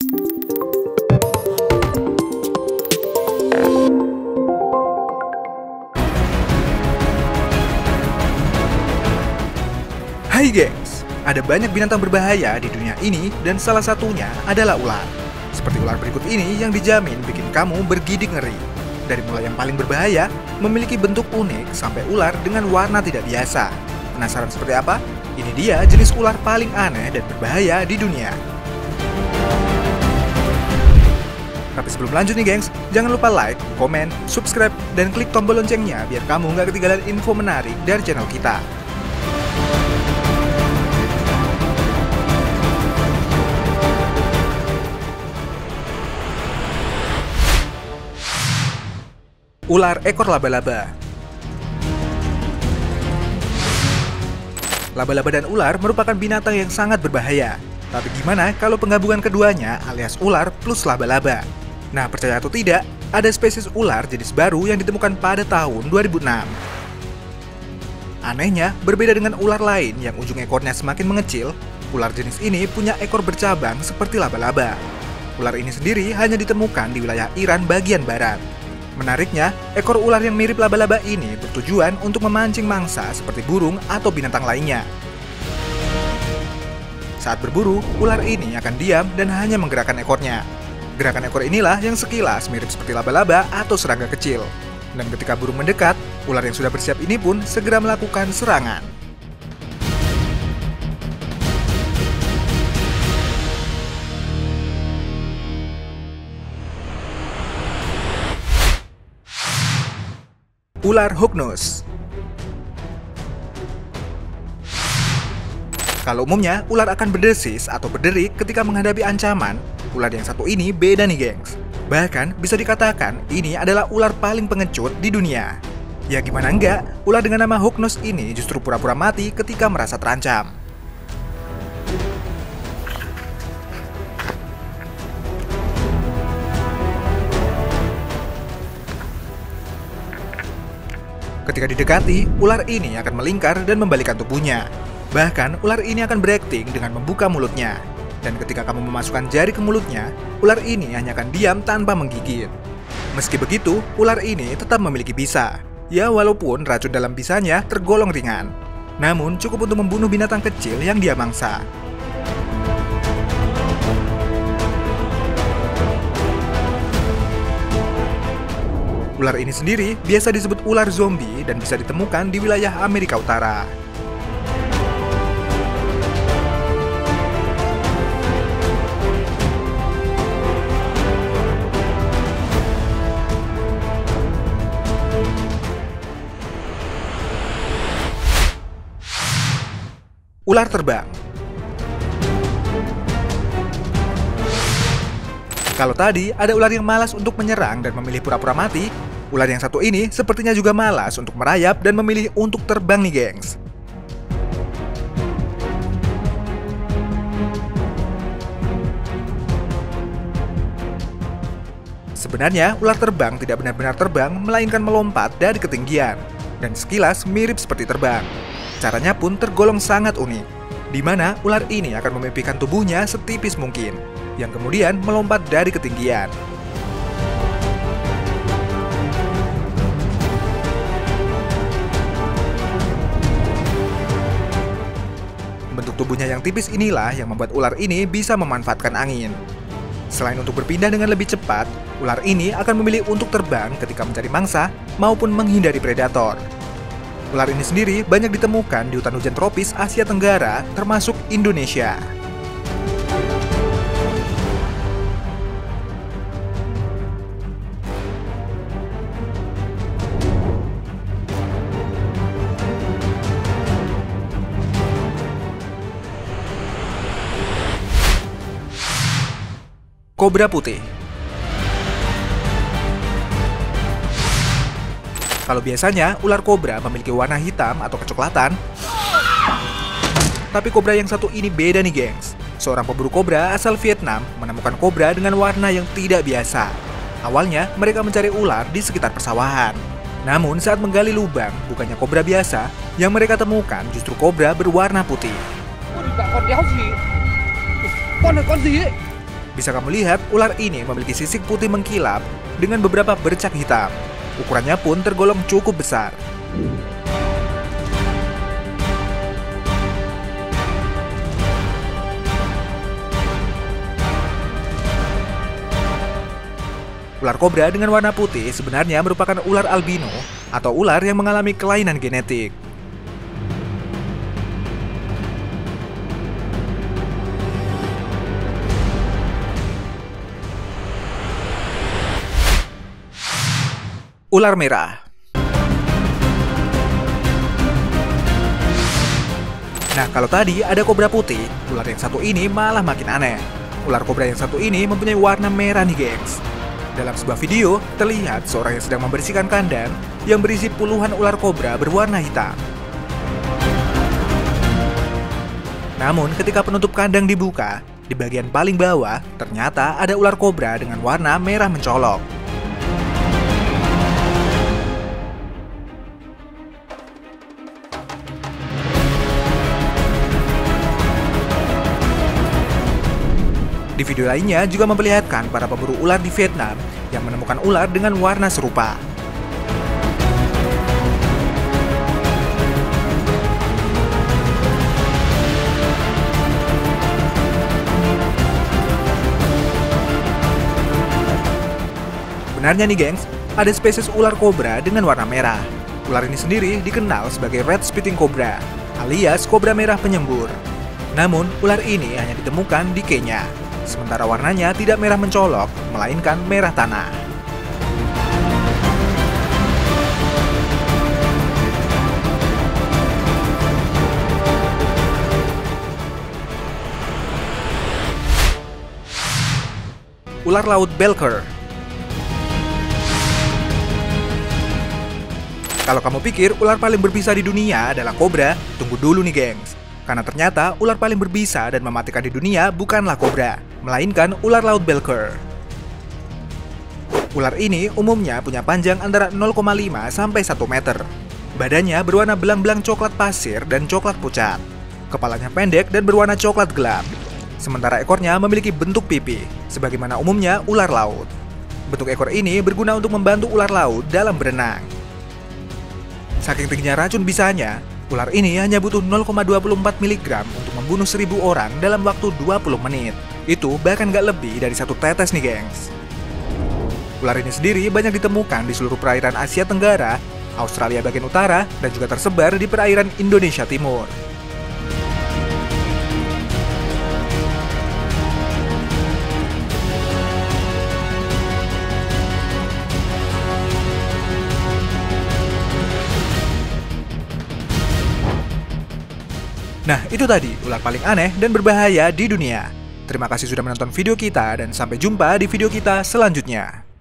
Hai gengs, ada banyak binatang berbahaya di dunia ini dan salah satunya adalah ular. Seperti ular berikut ini yang dijamin bikin kamu bergidik ngeri. Dari mulai yang paling berbahaya, memiliki bentuk unik sampai ular dengan warna tidak biasa. Penasaran seperti apa? Ini dia jenis ular paling aneh dan berbahaya di dunia. Tapi sebelum lanjut nih gengs, jangan lupa like, komen, subscribe, dan klik tombol loncengnya biar kamu nggak ketinggalan info menarik dari channel kita. Ular ekor laba-laba. Laba-laba dan ular merupakan binatang yang sangat berbahaya. Tapi gimana kalau penggabungan keduanya alias ular plus laba-laba? Nah, percaya atau tidak, ada spesies ular jenis baru yang ditemukan pada tahun 2006. Anehnya, berbeda dengan ular lain yang ujung ekornya semakin mengecil, ular jenis ini punya ekor bercabang seperti laba-laba. Ular ini sendiri hanya ditemukan di wilayah Iran bagian barat. Menariknya, ekor ular yang mirip laba-laba ini bertujuan untuk memancing mangsa seperti burung atau binatang lainnya. Saat berburu, ular ini akan diam dan hanya menggerakkan ekornya. Gerakan ekor inilah yang sekilas mirip seperti laba-laba atau serangga kecil. Dan ketika burung mendekat, ular yang sudah bersiap ini pun segera melakukan serangan. Ular hognose. Kalau umumnya, ular akan berdesis atau berderik ketika menghadapi ancaman. Ular yang satu ini beda nih gengs. Bahkan bisa dikatakan ini adalah ular paling pengecut di dunia. Ya gimana enggak, ular dengan nama hognose ini justru pura-pura mati ketika merasa terancam. Ketika didekati, ular ini akan melingkar dan membalikkan tubuhnya. Bahkan, ular ini akan berakting dengan membuka mulutnya. Dan ketika kamu memasukkan jari ke mulutnya, ular ini hanya akan diam tanpa menggigit. Meski begitu, ular ini tetap memiliki bisa. Ya, walaupun racun dalam bisanya tergolong ringan. Namun, cukup untuk membunuh binatang kecil yang dia mangsa. Ular ini sendiri biasa disebut ular zombie dan bisa ditemukan di wilayah Amerika Utara. Ular terbang. Kalau tadi ada ular yang malas untuk menyerang dan memilih pura-pura mati, ular yang satu ini sepertinya juga malas untuk merayap dan memilih untuk terbang nih gengs. Sebenarnya ular terbang tidak benar-benar terbang, melainkan melompat dari ketinggian. Dan sekilas mirip seperti terbang. Caranya pun tergolong sangat unik, di mana ular ini akan memimpikan tubuhnya setipis mungkin, yang kemudian melompat dari ketinggian. Bentuk tubuhnya yang tipis inilah yang membuat ular ini bisa memanfaatkan angin. Selain untuk berpindah dengan lebih cepat, ular ini akan memilih untuk terbang ketika mencari mangsa maupun menghindari predator. Ular ini sendiri banyak ditemukan di hutan hujan tropis Asia Tenggara, termasuk Indonesia. Kobra putih. Kalau biasanya ular kobra memiliki warna hitam atau kecoklatan, tapi kobra yang satu ini beda nih gengs. Seorang pemburu kobra asal Vietnam menemukan kobra dengan warna yang tidak biasa. Awalnya mereka mencari ular di sekitar persawahan. Namun saat menggali lubang, bukannya kobra biasa, yang mereka temukan justru kobra berwarna putih. Bisa kamu lihat, ular ini memiliki sisik putih mengkilap dengan beberapa bercak hitam. Ukurannya pun tergolong cukup besar. Ular kobra dengan warna putih sebenarnya merupakan ular albino atau ular yang mengalami kelainan genetik. Ular merah. Nah, kalau tadi ada kobra putih, ular yang satu ini malah makin aneh. Ular kobra yang satu ini mempunyai warna merah nih, gengs. Dalam sebuah video, terlihat seorang yang sedang membersihkan kandang yang berisi puluhan ular kobra berwarna hitam. Namun, ketika penutup kandang dibuka, di bagian paling bawah, ternyata ada ular kobra dengan warna merah mencolok. Di video lainnya juga memperlihatkan para pemburu ular di Vietnam yang menemukan ular dengan warna serupa. Benarnya nih gengs, ada spesies ular kobra dengan warna merah. Ular ini sendiri dikenal sebagai red spitting cobra, alias kobra merah penyembur. Namun, ular ini hanya ditemukan di Kenya. Sementara warnanya tidak merah mencolok, melainkan merah tanah. Ular laut Belker. Kalau kamu pikir ular paling berbisa di dunia adalah kobra, tunggu dulu nih gengs. Karena ternyata ular paling berbisa dan mematikan di dunia bukanlah kobra, melainkan ular laut Belker. Ular ini umumnya punya panjang antara 0,5 sampai 1 meter. Badannya berwarna belang-belang coklat pasir dan coklat pucat. Kepalanya pendek dan berwarna coklat gelap. Sementara ekornya memiliki bentuk pipi, sebagaimana umumnya ular laut. Bentuk ekor ini berguna untuk membantu ular laut dalam berenang. Saking tingginya racun bisanya, ular ini hanya butuh 0,24 mg untuk membunuh 1000 orang dalam waktu 20 menit. Itu bahkan nggak lebih dari 1 tetes nih gengs. Ular ini sendiri banyak ditemukan di seluruh perairan Asia Tenggara, Australia bagian utara, dan juga tersebar di perairan Indonesia Timur. Nah, itu tadi ular paling aneh dan berbahaya di dunia. Terima kasih sudah menonton video kita dan sampai jumpa di video kita selanjutnya.